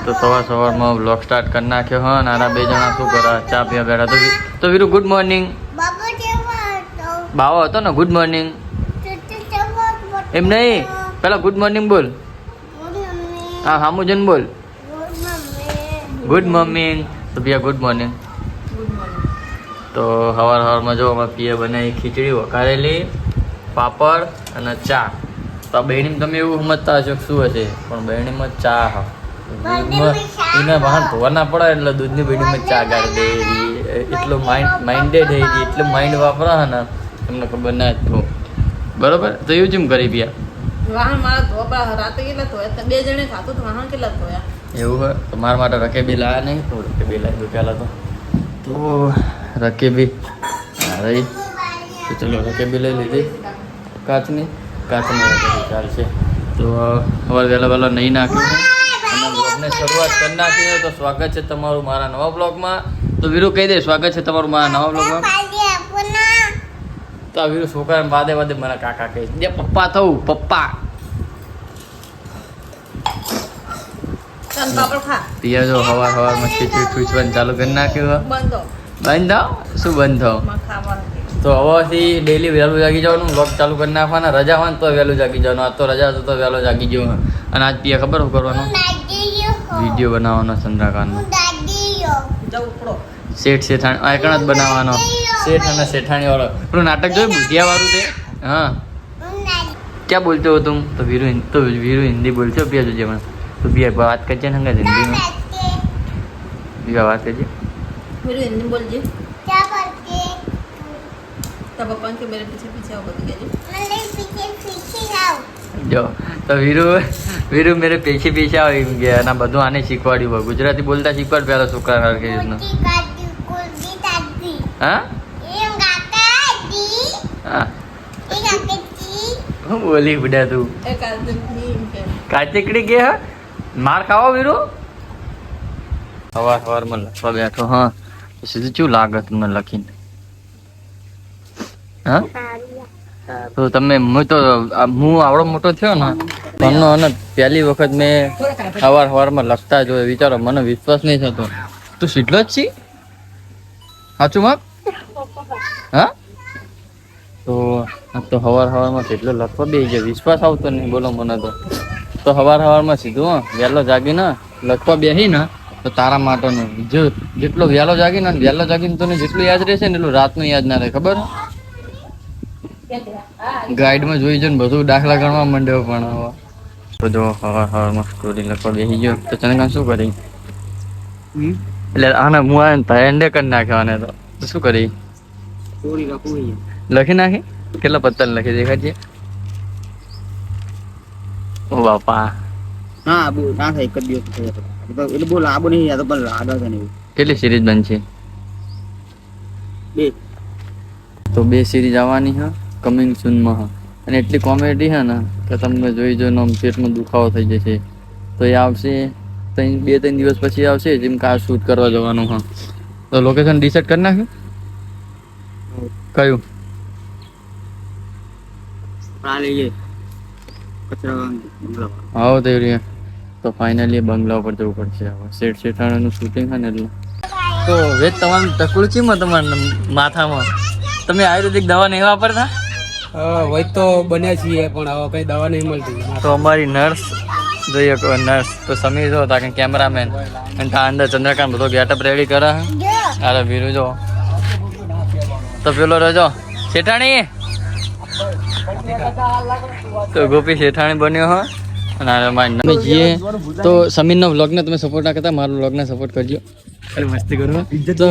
તો સવારમાં blog start કરી નાખ્યો હા. અને આના 2 જણા શું કરે ચા પીવા બેઠા. તો વીરુ ગુડ મોર્નિંગ. બાવો હતો ને ગુડ મોર્નિંગ એમ નહીં, પેલા ગુડ મોર્નિંગ બોલ. હા હામુ જન બોલ ગુડ મોર્નિંગ. તો પિયા ગુડ મોર્નિંગ. તો સવારમાં જો અમે પિયા બનાવી ખીચડી વઘારેલી, પાપડ અને ચા. તો આ બહેણીમાં તમે એવું સમજતા હશો કે શું હશે, પણ બહેણીમાં ચા હા એને વાહન ધોવાના પડે એટલે દૂધની બેડીમાં ચા ગાળી દે. એટલો માઇન્ડેડ થઈ ગઈ, એટલું માઇન્ડ વાપરા હે ને તમને ખબર ના જ બરોબર. તો એવું જેમ કરી પિયા વાહન મારા ધોવા રાતે કેટલા ધોયા 2 જણે ખાતું તો વાહન કેટલા ધોયા એવું હોય. તો મારા માટે રકેબી લાયા નહીં, તો રકેબી લાવી પહેલાં તો રકેબી રહી. તો ચલો રકેબી લઈ લીધી કાચની રકેબી ચાલશે. તો હવે વહેલો નહીં નાખ્યું અને બ્લોગને શરૂઆત કરી નાખી હોય. તો સ્વાગત છે તમારું મારા નવા બ્લોગમાં. તો વીરુ કહી દે સ્વાગત છે તમારું મારા નવા બ્લોગમાં. તો આ વીરુ છોકરા વાદે મને કાકા કહે છે પપ્પા થવું પપ્પા. પિયા જો સવારમાં ખીચડી ઠૂસવાનું ચાલુ કરી નાખ્યું. બંધ શું બંધ થો. તો હવેથી ડેલી વહેલું જાગી જવાનું, બ્લોગ ચાલુ કરી નાખવાના. રજા હોય ને તો વહેલું જાગી જવાનું. આજ તો રજા હતો તો વહેલો જાગી ગયો. અને આજ પિયા ખબર શું કરવાનું, વિડીયો બનાવવાનો ચંદ્રકાંતનો. શેઠ શેઠાણી આયકણ જ બનાવવાનો. શેઠ અને શેઠાણી વાળો પેલું નાટક જોયું ભૂતિયા વાળું તે. હા ક્યાં બોલતો હો તું. તો વીરુ હિન્દી બોલતો પિયા જોજે મને. તો પિયા વાત કરજે ને હંગા હિન્દીમાં. પિયા વાત કરજે. वीरू हिंदी बोलिए क्या करते तब अपन के मेरे पीछे पीछे आओ बता दीजिए मेरे पीछे आओ જો તો વીરુ મેરે પીછે આવી ગયા અને બધું આને શીખવાડ્યું હોય. ગુજરાતી બોલતા શીખવાડ પહેલા છોકરા હરખી રીતના. હા હું બોલી બુડા તું કાર્તિકડી કે માર ખાવો વીરુ. સવારમાં લખવા બેઠો હા. સીધું શું લાગે તમને લખીને હા. તો તમે હું આવડો મોટો થયો ને તમનો અને પહેલી વખત મેં સવારમાં લખતા જોયો. વિચારો મને વિશ્વાસ નહીં થતો. તું સીટલો જ છી સાચું માપ હા. તો સવારમાં સીટલો લખવા બે ગયો. વિશ્વાસ આવતો નહીં બોલો મને. તો સવારમાં સીધું હા વહેલો જાગીને લખવા બેસી ને તો તારા માટેનું જેટલો વહેલો જાગીને તને જેટલું યાદ રહેશે ને એટલું રાતનું યાદ ના રહે. ખબર ગાઈડમાં જોઈ છે ને બધું દાખલા ગણવા માંડ્યો. પણ હવે તો જો સવારમાં સ્ટોરી લખવા બેસી ગયો. તો ચંદ્રકાંત શું કરી એટલે આને હું એન્ડે કરી નાખ્યો. તો શું કરી લખી નાખી. કેટલા પત્તા લખી દેખાડજે. ઓ બાપા ના બહુ ના થાય એક જ દિવસ એટલે બહુ લાંબુ નહીં યાદ પણ લાગે છે ને. કેટલી સિરીઝ બનશે? 2. તો 2 સિરીઝ આવવાની હા કમિંગ સૂનમાં હા. અને એટલી કોમેડી છે ને કે તમને જોઈ જોઈને પેટમાં દુખાવો થઈ જશે. તો એ આવશે 2-3 દિવસ પછી આવશે. જેમ કાર શૂટ કરવા જવાનું હા. તો લોકેશન ડિસાઈડ કરી નાખ્યું કયું? હા તો તો ફાઇનલી બંગલા ઉપર જવું પડશે. હવે શેઠાણીનું શૂટિંગ છે ને એટલે. તો વેદ તમારું ટકલું છે તમારા માથામાં. તમે આયુર્વેદિક દવા નહીં વાપરતા? વૈદ તો બન્યા છીએ પણ હવે કઈ દવા નહીં મળતી. તો અમારી નર્સ જોઈએ નર્સ તો સમીર જો તા કેમેરામેન અને તા અંદર ચંદ્રકાંત બધો ગેટઅપ રેડી કરે. અરે વીરુ જો તો પેલો રજો શેઠાણી તો ગોપી શેઠાણી બન્યો હા. અને તમે જઈએ તો સમીરનો વ્લોગને તમે સપોર્ટ ના કરતા મારો વ્લોગને સપોર્ટ કરજો. મસ્તી કરવા તો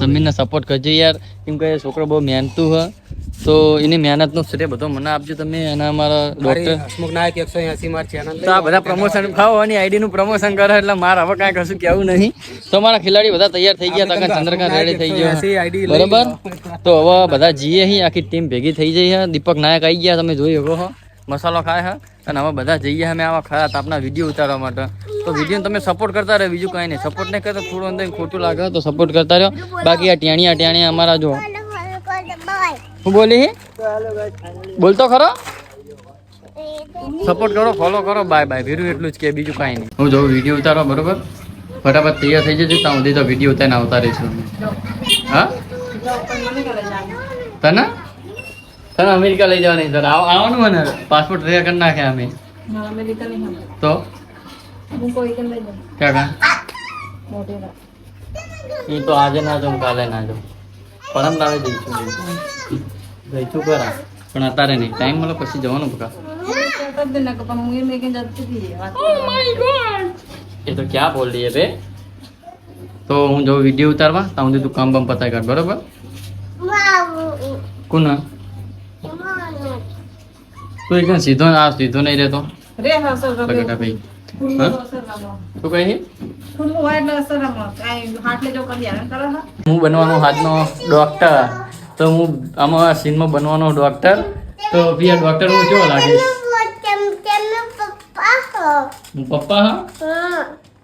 સમીરને સપોર્ટ કરજો યાર. કેમ કે છોકરો બહુ મહેનતું હોય. તો એની મહેનતનો શ્રેય બધો મને આપજો તમે. અને અમારા ડોક્ટર હસમુખ નાયક 180 માર ચેનલ તો આ બધા પ્રમોશન ખાઓ અને આઈડીનું પ્રમોશન કરે એટલે મારે હવે કાંઈ કશું કહેવું નહીં. તો અમારા ખેલાડી બધા તૈયાર થઈ ગયા હતા. ચંદ્રકાંત રેડી થઈ ગયો બરોબર. તો હવે બધા જઈએ અહીં આખી ટીમ ભેગી થઈ જઈ. દીપક નાયક આવી ગયા તમે જોઈ શકો મસાલો ખાય હા. અને હવે બધા જઈએ અમે આવા ખરા આપણા વિડીયો ઉતારવા માટે. તો વિડીયો તમે સપોર્ટ કરતા રહો. બીજું કાંઈ નહીં. સપોર્ટ નહીં કરતા થોડું અંદર ખોટું લાગે તો સપોર્ટ કરતા રહો. બાકી આ ટેણિયા અમારા જો હું બોલી બોલતો ખરો સપોર્ટ કરો, ફોલો કરો, બાય બાય. વીરુ એટલું જ કે બીજું કાંઈ નહીં. હું જોઉં વિડીયો ઉતારો બરોબર, ફટાફટ તૈયાર થઈ જજો. ત્યાં સુધી તો વિડીયો ઉતારીને આવતા રહીશું. હા તને તને અમેરિકા લઈ જવાની સર આવવાનું મને પાસપોર્ટ તૈયાર કરી નાખ્યા અમે તો ક્યાં એ તો આજે ના જાઉં, કાલે ના જાઉં, પરમ દાડે જઈશું ખરા, પણ અત્યારે નહીં, ટાઈમ મળે પછી જવાનું બકા. એ તો ક્યાં બોલ રહી બે. તો હું જાઉં વિડીયો ઉતારવા, ત્યાં સુધી તું કામ બામ પતાવી કાઢ બરોબર. કોના તું એકદમ સીધો સીધો નહીં રહેતો બગડા ભાઈ. શું કહી હું બનવાનો હાથનો ડોક્ટર, તો હું આમાં સીનમાં બનવાનો ડોક્ટર, તો ભી ડોક્ટર હું કેવો લાગે? હું પપ્પા હા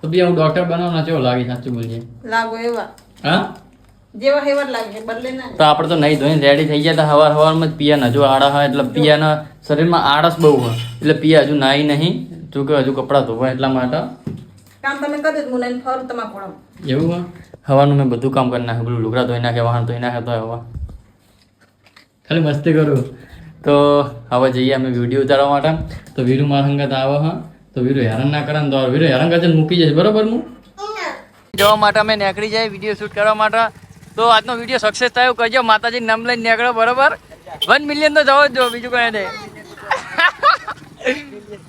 તો ભી હું ડોક્ટર બનવાનો કેવો લાગે? સાચું બોલીએ લાગો એવા હા જેવા હેવર લાગે બદલે ના. તો આપણે તો નહીં ધોઈને રેડી થઈ ગયા હતા સવારમાં જ પિયાના હજુ આડા હોય એટલે પિયાના શરીરમાં આળસ બહુ હોય એટલે પિયા હજુ નાઈ નહીં, જો કે હજુ કપડાં ધોવા એટલા માટે કામ તમે કરી હું લઈને ફરું તમારા કોળમ એવું હોય. હવાનું મેં બધું કામ કરી નાખ્યું, પેલું લુગડા ધોઈ નાખે, વાહન ધોઈ નાખે, તો હવા ખાલી મસ્તી કરું. તો હવે જઈએ અમે વિડીયો ઉતારવા માટે. તો વીરુ મારા સંગાત આવે હા, તો વીરુ હેરાન ના કરે ને તો વીરુ હેરાન કરશે મૂકી જશે બરોબર. હું જવા માટે અમે નીકળી જાય વિડીયો શૂટ કરવા માટે. તો આજનો વિડીયો સક્સેસ થયો કહેજો, માતાજી નામ લઈને નીકળો બરોબર. 1 મિલિયન તો જવો જ જો, બીજું કઈ નહીં.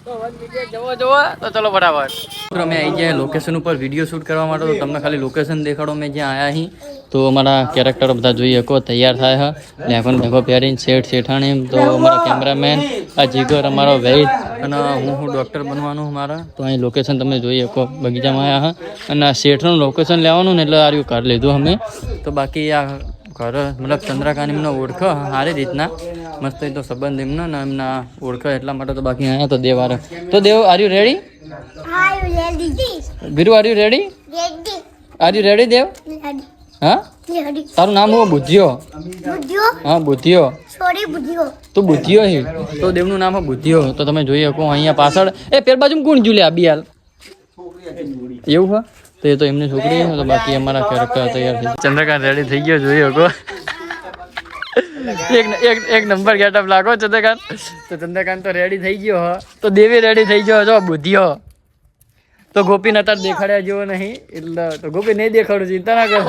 તો 1 મિલિયન જવો તો ચલો બરાબર. અમે આવી ગયા લોકેશન ઉપર વિડીયો શૂટ કરવા માટે. તો તમને ખાલી લોકેશન દેખાડો મેં જ્યાં આવ્યા અહીં. તો અમારા કેરેક્ટરો બધા જોઈ શકો તૈયાર થાય હા, લેફન ભેગો પહેરીને શેઠાણી. તો અમારા કેમેરામેન આ જીગર, અમારો વૈદ, અને હું ડૉક્ટર બનવાનું મારા. તો અહીં લોકેશન તમે જોઈ શકો બગીચામાં આવ્યા હા, અને આ શેઠનું લોકેશન લેવાનું ને એટલે આર્યું ઘર લીધું અમે. તો બાકી આ ઘર મતલબ ચંદ્રકાંત એમને ઓળખો સારી રીતના મસ્ત, તો સંબંધ એમનો ને એમના ઓળખો એટલા માટે. તો બાકી આવ્યા તો દેવ આરે. તો Dev are you ready? Viru are you ready? Are you ready Dev? હા તારું નામ હું બુદ્ધિયો? હા બુદ્ધિયો. તું બુદ્ધિયો હી? તો દેવનું નામ છે બુદ્ધિયો. તો તમે જોઈ શકો અહીંયા પાછળ એ પેર બાજુ કોણ જુલે આ બિયાલ એવું હા, તો એ તો એમની છોકરી. તો બાકી અમારા કેરેક્ટર તૈયાર થઈ. ચંદ્રકાંત રેડી થઈ ગયો જોઈ શકો. એક નંબર ગેટઅપ લાગો ચંદ્રકાંત. તો ચંદ્રકાંત તો રેડી થઈ ગયો હા, તો દેવી રેડી થઈ ગયો જો બુદ્ધિયો. તો ગોપીને અત્યારે દેખાડ્યા જેવો નહીં એટલે તો ગોપી નહીં દેખાડું, ચિંતા ના કરો.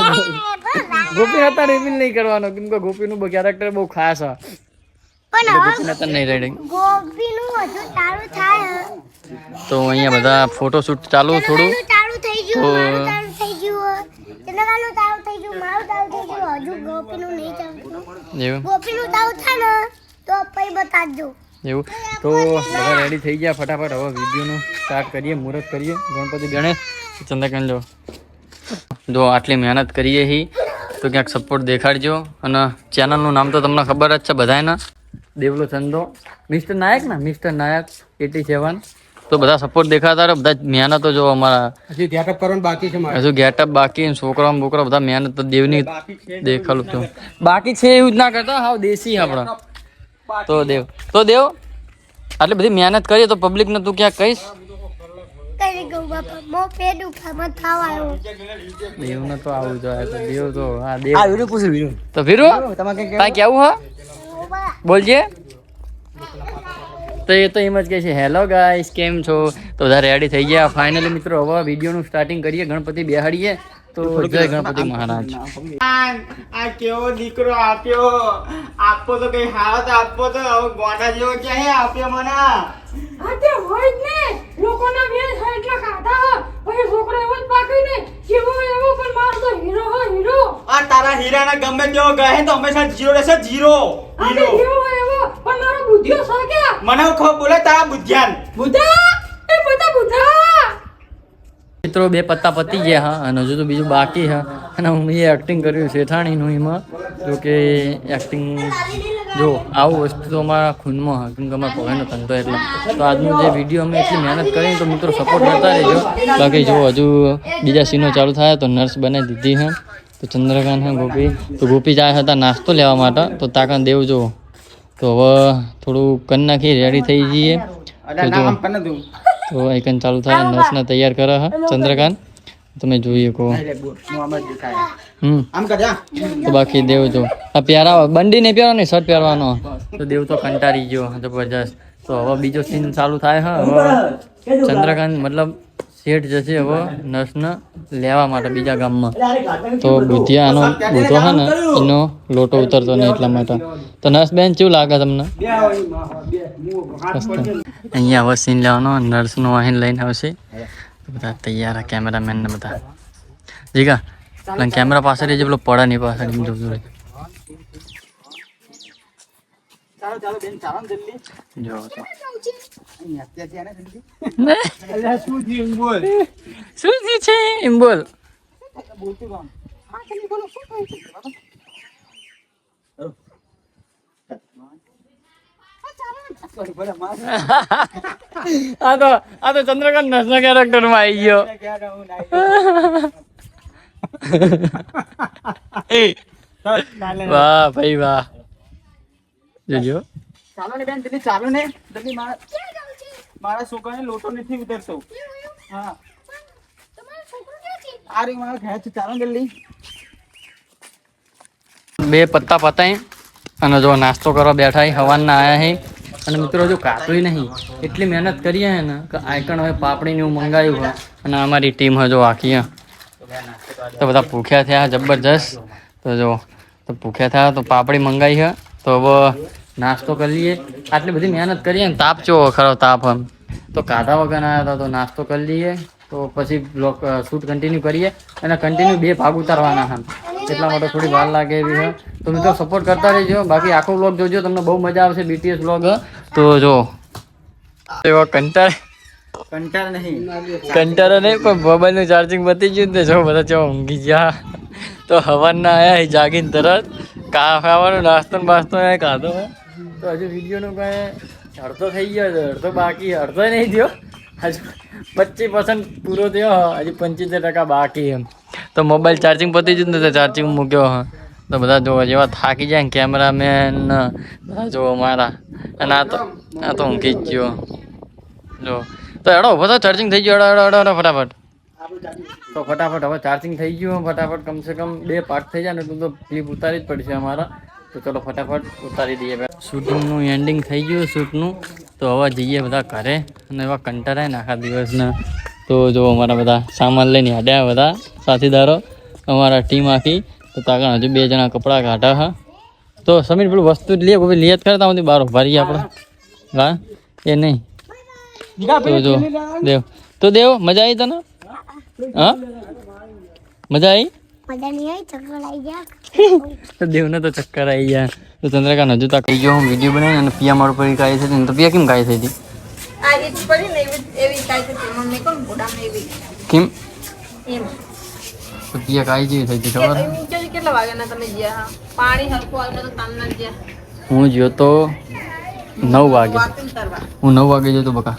ગોપીને અત્યારે રિવીલ નહીં કરવાનો કેમ કે ગોપીનું કેરેક્ટર બહુ ખાસ છે. ગોપીને અત્યારે નહીં રેડી. તો અહીંયા બધા ફોટોશૂટ ચાલુ થોડું. એવું તો બધા રેડી થઈ ગયા ફટાફટ. હવે વિડીયોનું સ્ટાર્ટ કરીએ, મુહૂર્ત કરીએ. ગણપતિ ગણેશ ચંદ્રકાંત જો આટલી મહેનત કરીએ હી તો ક્યાંક સપોર્ટ દેખાડજો. અને ચેનલનું નામ તો તમને ખબર જ છે બધાને, દેવલો ચંદો મિસ્ટર નાયક ને મિસ્ટર નાયક 87. તો બધા સપોર્ટ દેખાતા રહે, બધા મહેનતો જો અમારા હજુ ગેટઅપ કરવાનું બાકી છે, હજુ ગેટઅપ બાકી. છોકરા બોકરા બધા મહેનત તો દેવની દેખાડું તો બાકી છે એવું જ ના કરતા હાવ દેશી આપણા. તો દેવ આટલી બધી મહેનત કરીએ તો પબ્લિક ને તું ક્યાં કહીશ? દેવ ને તો આવું જોઈએ. તો દેવ તો હા દેવ તો વીરુ કાંઈ કેવું હા બોલજે. તો એ તો એમ જ કહે છે હેલો ગાઈસ કેમ છો. તો બધા રેડી થઈ ગયા ફાઇનલી મિત્રો. હવે વિડીયોનું સ્ટાર્ટિંગ કરીએ, ગણપતિ બેહાડીએ. તો જય ગણપતિ મહારાજ. આ કેવો દીકરો આપ્યો, આપો તો કઈ હાલત આપો તો હવે ગોડા જેવો ક્યાં હે આપ્યો મને. આતે હોય જ ને લોકોના વેર છે એટલા ખાતા પછી છોકરો એવો જ પાકી ને જેવો એવો પણ માર તો હીરો હો હીરો. આ તારા હીરાના ગમે તેવો ગહે તો હંમેશા જીરો રહેશે, જીરો આતે એવો એવો પણ મારો બુદ્ધિયો છે કે મને ખબર બોલે તારા બુદ્ધિયાન બુદ્ધા એ બુદ્ધા મિત્રો 2 પત્તા પતી ગયા હા, અને હજુ તો બીજું બાકી હા. અને હું એ એક્ટિંગ કર્યું શેઠાણીનું એમાં. જો કે એક્ટિંગ જો આવું વસ્તુ તો અમારા ખૂનમાં હા, કેમ કે અમારા પગારનો ધંધો એટલે. તો આજનો જે વિડીયો અમે એટલી મહેનત કરી તો મિત્રો સપોર્ટ કરતા રહેજો. બાકી જો હજુ બીજા સીનો ચાલુ થાય તો નર્સ બનાવી દીધી હા. તો ચંદ્રકાંત હા ગોપી, તો ગોપી જાય હતા નાસ્તો લેવા માટે. તો તાકાત દેવ જો તો હવે થોડું કરી નાખી રેડી થઈ જઈએ. અરે ના આમ કને તું તો આઈકન ચાલુ થાય નર્સને તૈયાર કરે હા ચંદ્રકાંત તમે જોઈએ કો નહીં લે બોલ હું આમ જ દેખાય આમ કર જા તો બાકી દેવ જો આ પ્યારા બંડી ને પહેરવાનો શર્ટ પહેરવાનો તો દેવ તો કંટાળી ગયો જબરજસ્ત તો હવે બીજો સીન ચાલુ થાય હા હવે ચંદ્રકાંત મતલબ શેઠ જશે હવે નર્સને લેવા માટે બીજા ગામમાં તો બુધિયાનો બુધો હે ને એનો લોટો ઉતરતો નહીં એટલા માટે તો નર્સ બેન કેવું લાગે તમને અહીંયા હવે સીન લેવાનો નર્સનો અહીં લઈને આવશે બધા તૈયાર કેમેરામેન ને બધા જીગા કેમેરા પાસે રહેજે પેલો પડે નહીં પાછળ એમ જોતું રહે ચાલો ચાલો બેન ચાલો ને જલ્દી જો તો અહીંયા અત્યારે આને જલ્દી ને અલ્યા શું થયું બોલ શું થયું છે એમ બોલ બોલતું કામ હા જલ્દી બોલો શું થયું છે આ તો ચંદ્રકાંત નર્સના કેરેક્ટર માં આવી ગયો વાહ ભાઈ વાહ જોજો ચાલો ને બેન જલ્દી ચાલો ને જલ્દી મારા છોકરાને લોટો નથી ઉતરતો હા આ રે મારા ઘરે છે ચાલો જલ્દી બે પત્તા પતાય અને જો નાસ્તો કરવા બેઠા હવાના આયા હે અને મિત્રો જો કાતોય નહીં એટલી મહેનત કરીએ હે ને કે આઈકણ હવે પાપડીને એવું મંગાવ્યું હોય અને અમારી ટીમ હજો આખી તો બધા ભૂખ્યા થયા જબરજસ્ત તો જો તો ભૂખ્યા થયા તો પાપડી મંગાવી છે તો હવે નાસ્તો કરી લઈએ આટલી બધી મહેનત કરીએ ને તાપ ચો ખરો તાપ એમ તો કાઢા વગર આવ્યા હતા તો નાસ્તો કરી લઈએ તો પછી બ્લોગ શૂટ કન્ટિન્યુ કરીએ અને કન્ટિન્યુ 2 ભાગ ઉતારવાના છે એટલા માટે થોડી વાર લાગે એવી છે તો મિત્રો સપોર્ટ કરતા રહેજો બાકી આખો બ્લોગ જોજો તમને બહુ મજા આવશે BTS બ્લોગ તો જો એવા કંટાળ નહીં પણ મોબાઈલનું ચાર્જિંગ પતી ગયું ને જો બધા ચો ઊંઘી ગયા તો હવાના આયા જાગીને તરત ખાવાનું નાસ્તો ને બાસ્તો ખાધો તો હજુ વિડીયોનું કાંઈ અડધો થઈ ગયો છે અડધો બાકી અડધો નહીં થયો હજુ 25% પૂરો થયો હજી 75% બાકી એમ તો મોબાઈલ ચાર્જિંગ પતી જ ને તો ચાર્જિંગ મૂક્યો હા તો બધા જો જેવા થાકી જાય ને કેમેરામેન બધા જો મારા અને આ તો ઊંઘી જ ગયો જો તો એડો ઉભો તો ચાર્જિંગ થઈ ગયો એડો ફટાફટ તો ફટાફટ હવે ચાર્જિંગ થઈ ગયું ફટાફટ કમસે કમ 2 પાર્ટ થઈ જાય ને તો ક્લિપ ઉતારી જ પડશે અમારા તો ચલો ફટાફટ ઉતારી દઈએ શૂટિંગનું એન્ડિંગ થઈ ગયું શૂટનું તો હવે જઈએ બધા ઘરે અને એવા કંટાળાય ને આખા દિવસના તો જો અમારા બધા સામાન લઈને હાડ્યા બધા સાથીદારો અમારા ટીમ આખી તો તાકણ હજુ 2 જણા કપડાં કાઢા હા તો સમીર પેલું વસ્તુ લે કોઈ લે જ કરતા હું બહાર ભરીએ આપણે હા એ નહીં તો જો દેવ મજા આવી તને હા મજા આવી તો દેવને તો ચક્કર આવી ગયા તો ચંદ્રકાંત હજુ તક ગયો હું વિડીયો બનાવી અને પિયા મારું પડી કાઢી છે તો પિયા કેમ કાઢી થઈ હતી આ રીત પડી ને એવી કાઈ છે મમ્મી કોણ બોડામ એવી કેમ એમ તો પિયા કાઢી જેવી થઈ હતી ખબર કેટલા વાગ્યાના તમે ગયા પાણી હરખું આવ્યું તો તામના ગયા હું ગયો તો 9 વાગે વાતું કરવા હું 9 વાગે ગયો તો બકા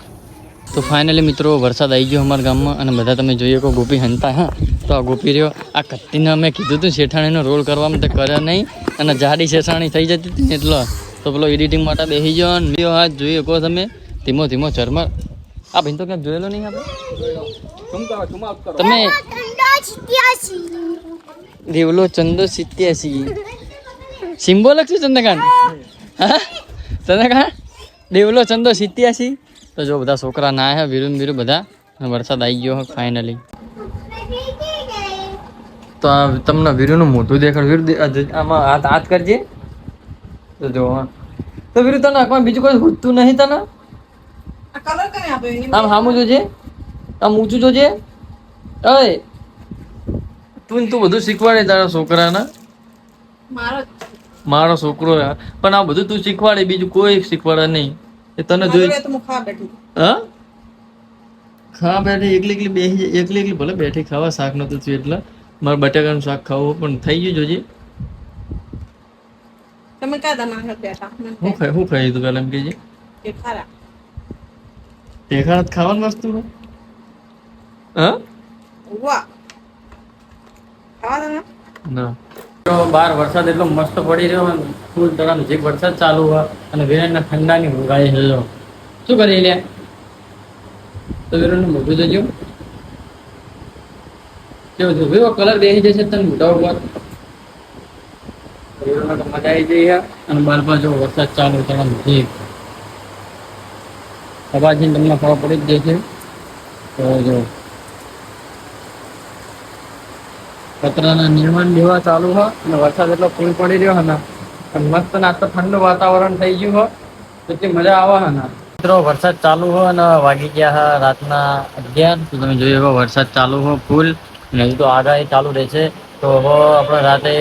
તો ફાઇનલી મિત્રો વરસાદ આવી ગયો અમારા ગામમાં અને બધા તમે જોઈએ કે ગોપી હંતા હા તો આ ગોપી રહ્યો આ કત્તીને અમે કીધું હતું શેઠાણીનો રોલ કરવામાં તો કર્યા નહીં અને જાડી શેઠાણી થઈ જતી હતી ને એટલો તો પેલો એડિટિંગ માટે બેસી ગયો ને હાથ જોઈએ કહો તમે ધીમો ધીમો ચરમર આ ભાઈ તો ક્યાંક જોયેલો નહીં આપણે તમે દેવલો ચંદો 87 સિમ્બોલક છે ચંદ્રકાંત હા ચંદ્રકાંત દેવલો ચંદો 87 તો જો બધા છોકરા ના હે વીરુ બધા વરસાદ આવી ગયો ફાઇનલી તો આ તમને વીરુનું મોઢું દેખાડ વીરુ આમાં હાથ કરજે તો જો તો વીરુ તને આંખમાં બીજું કોઈ ખૂટતું નહીં તને આ કલર કરે આપ્યો આમ સામું જોજે આમ ઊંચું જોજે અય તું બધું શીખવાડે તારા છોકરાને મારો છોકરો પણ આ બધું તું શીખવાડે બીજું કોઈ શીખવાડે નહીં એ તને જોઈ હા ખા બેઠી એકલી ભલે બેઠી ખાવા શાક નતું થયું એટલે મારે બટાકાનું શાક ખાવું પણ થઈ ગયું જોજે તમે કાદા માં બેઠા હું ખાઈ તું પેલા એમ કહેજે કે ખારા ટેખાણ ખાવાની વસ્તુ હે હા વાહ ખાવા દે ના તો બહાર વરસાદ એટલો મસ્ત પડી રહ્યો હોય ફૂલ તળાવ જે વરસાદ ચાલુ હોય અને વિરાટના ઠંડાની ઊંઘાઈ હેલો શું કરી લે તો વીરોનું મોઢું જોજો કેવું છે વિવો કલર બેસી જશે તને મોઢા ઉપર વીરોને તો મજા આવી જઈ અને બાર જો વરસાદ ચાલુ થવાનું છે અવાજની તમને ખબર પડી જ જશે તો જો પતરાના નિર્માણ જેવા ચાલુ હોય અને વરસાદ એટલો ફૂલ પડી રહ્યો હે ને અને મસ્ત ના તો ઠંડુ વાતાવરણ થઈ ગયું હોય તો એટલી મજા આવે હે ને મિત્રો વરસાદ ચાલુ હોય અને વાગી ગયા હા રાતના 11 તો તમે જોઈ શકો વરસાદ ચાલુ હોય ફૂલ અને હજુ તો આગાહી ચાલુ રહેશે તો હવે આપણે રાતે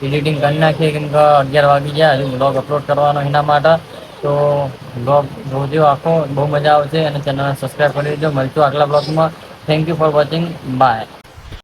એડિટિંગ કરી નાખીએ કેમ કે 11 વાગી ગયા હજુ બ્લોગ અપલોડ કરવાનો એના માટે તો બ્લોગ જોજો આખો બહુ મજા આવશે અને ચેનલને સબસ્ક્રાઈબ કરી દેજો મળશું આગલા બ્લોગમાં thank you for watching bye